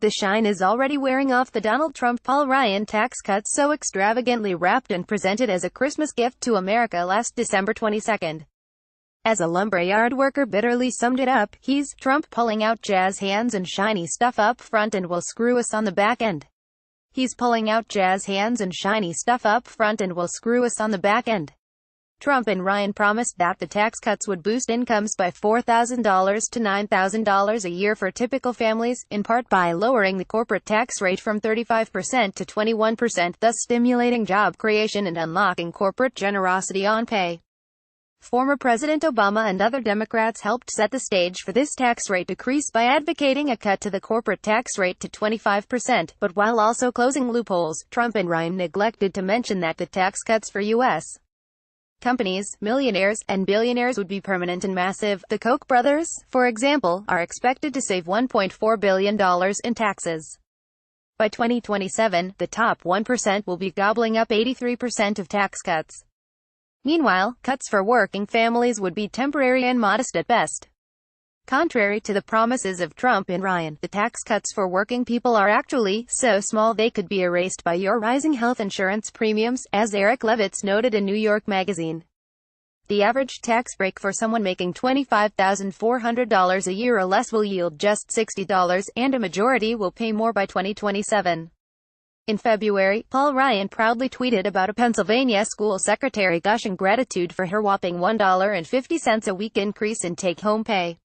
The shine is already wearing off the Donald Trump-Paul Ryan tax cuts so extravagantly wrapped and presented as a Christmas gift to America last December 22. As a lumberyard worker bitterly summed it up, he's Trump pulling out jazz hands and shiny stuff up front and will screw us on the back end. He's pulling out jazz hands and shiny stuff up front and will screw us on the back end. Trump and Ryan promised that the tax cuts would boost incomes by $4,000 to $9,000 a year for typical families, in part by lowering the corporate tax rate from 35% to 21%, thus stimulating job creation and unlocking corporate generosity on pay. Former President Obama and other Democrats helped set the stage for this tax rate decrease by advocating a cut to the corporate tax rate to 25%, but while also closing loopholes, Trump and Ryan neglected to mention that the tax cuts for U.S. companies, millionaires, and billionaires would be permanent and massive. The Koch brothers, for example, are expected to save $1.4 billion in taxes. By 2027, the top 1% will be gobbling up 83% of tax cuts. Meanwhile, cuts for working families would be temporary and modest at best. Contrary to the promises of Trump and Ryan, the tax cuts for working people are actually so small they could be erased by your rising health insurance premiums, as Eric Levitz noted in New York Magazine. The average tax break for someone making $25,400 a year or less will yield just $60, and a majority will pay more by 2027. In February, Paul Ryan proudly tweeted about a Pennsylvania school secretary gushing gratitude for her whopping $1.50 a week increase in take-home pay.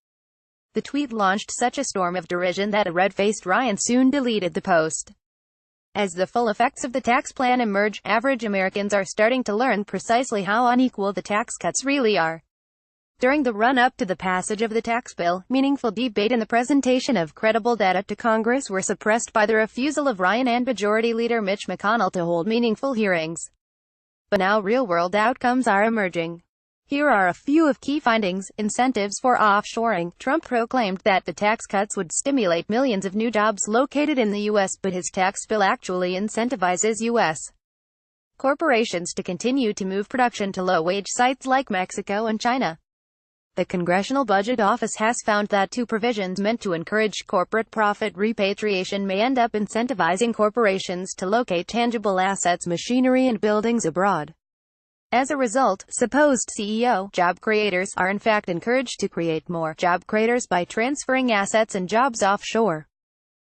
The tweet launched such a storm of derision that a red-faced Ryan soon deleted the post. As the full effects of the tax plan emerge, average Americans are starting to learn precisely how unequal the tax cuts really are. During the run-up to the passage of the tax bill, meaningful debate and the presentation of credible data to Congress were suppressed by the refusal of Ryan and Majority Leader Mitch McConnell to hold meaningful hearings. But now real-world outcomes are emerging. Here are a few of key findings. Incentives for offshoring. Trump proclaimed that the tax cuts would stimulate millions of new jobs located in the U.S., but his tax bill actually incentivizes U.S. corporations to continue to move production to low-wage sites like Mexico and China. The Congressional Budget Office has found that two provisions meant to encourage corporate profit repatriation may end up incentivizing corporations to locate tangible assets, machinery and buildings abroad. As a result, supposed CEO job creators are in fact encouraged to create more job creators by transferring assets and jobs offshore.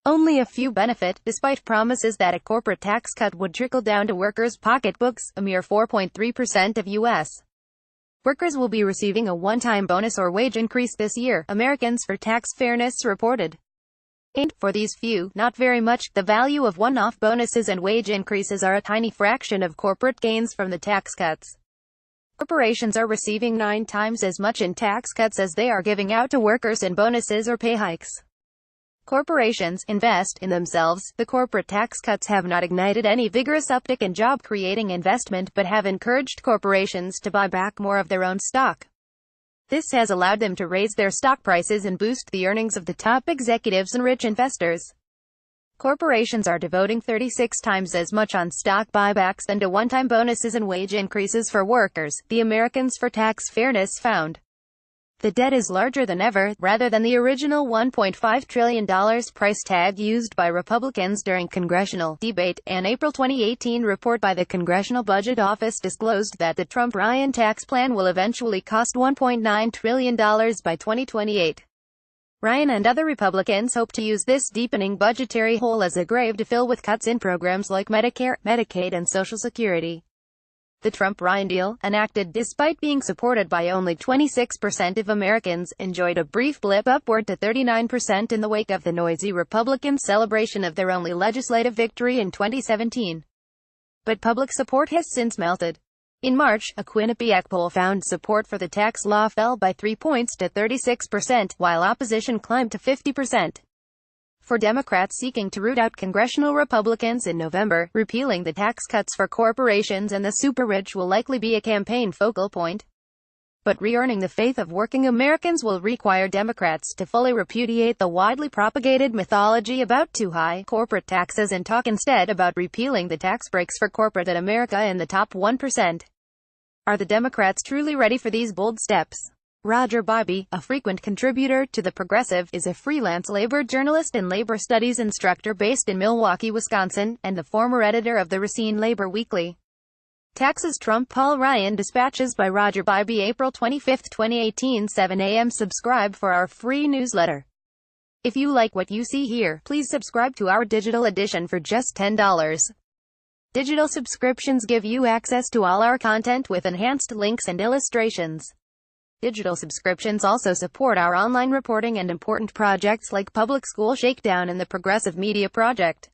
Only a few benefit, despite promises that a corporate tax cut would trickle down to workers' pocketbooks. A mere 4.3% of U.S. workers will be receiving a one-time bonus or wage increase this year, Americans for Tax Fairness reported. And, for these few, not very much. The value of one-off bonuses and wage increases are a tiny fraction of corporate gains from the tax cuts. Corporations are receiving 9 times as much in tax cuts as they are giving out to workers in bonuses or pay hikes. Corporations invest in themselves. The corporate tax cuts have not ignited any vigorous uptick in job-creating investment, but have encouraged corporations to buy back more of their own stock. This has allowed them to raise their stock prices and boost the earnings of the top executives and rich investors. Corporations are devoting 36 times as much on stock buybacks than to one-time bonuses and wage increases for workers, the Americans for Tax Fairness found. The debt is larger than ever, rather than the original $1.5 trillion price tag used by Republicans during congressional debate. An April 2018 report by the Congressional Budget Office disclosed that the Trump-Ryan tax plan will eventually cost $1.9 trillion by 2028. Ryan and other Republicans hope to use this deepening budgetary hole as a grave to fill with cuts in programs like Medicare, Medicaid and Social Security. The Trump-Ryan deal, enacted despite being supported by only 26% of Americans, enjoyed a brief blip upward to 39% in the wake of the noisy Republican celebration of their only legislative victory in 2017. But public support has since melted. In March, a Quinnipiac poll found support for the tax law fell by 3 points to 36%, while opposition climbed to 50%. For Democrats seeking to root out congressional Republicans in November, repealing the tax cuts for corporations and the super-rich will likely be a campaign focal point. But re-earning the faith of working Americans will require Democrats to fully repudiate the widely propagated mythology about too high corporate taxes and talk instead about repealing the tax breaks for corporate America in the top 1%. Are the Democrats truly ready for these bold steps? Roger Bybee, a frequent contributor to The Progressive, is a freelance labor journalist and labor studies instructor based in Milwaukee, Wisconsin, and the former editor of the Racine Labor Weekly. Taxes Trump Paul Ryan Dispatches by Roger Bybee, April 25, 2018, 7 a.m. Subscribe for our free newsletter. If you like what you see here, please subscribe to our digital edition for just $10. Digital subscriptions give you access to all our content with enhanced links and illustrations. Digital subscriptions also support our online reporting and important projects like Public School Shakedown and the Progressive Media Project.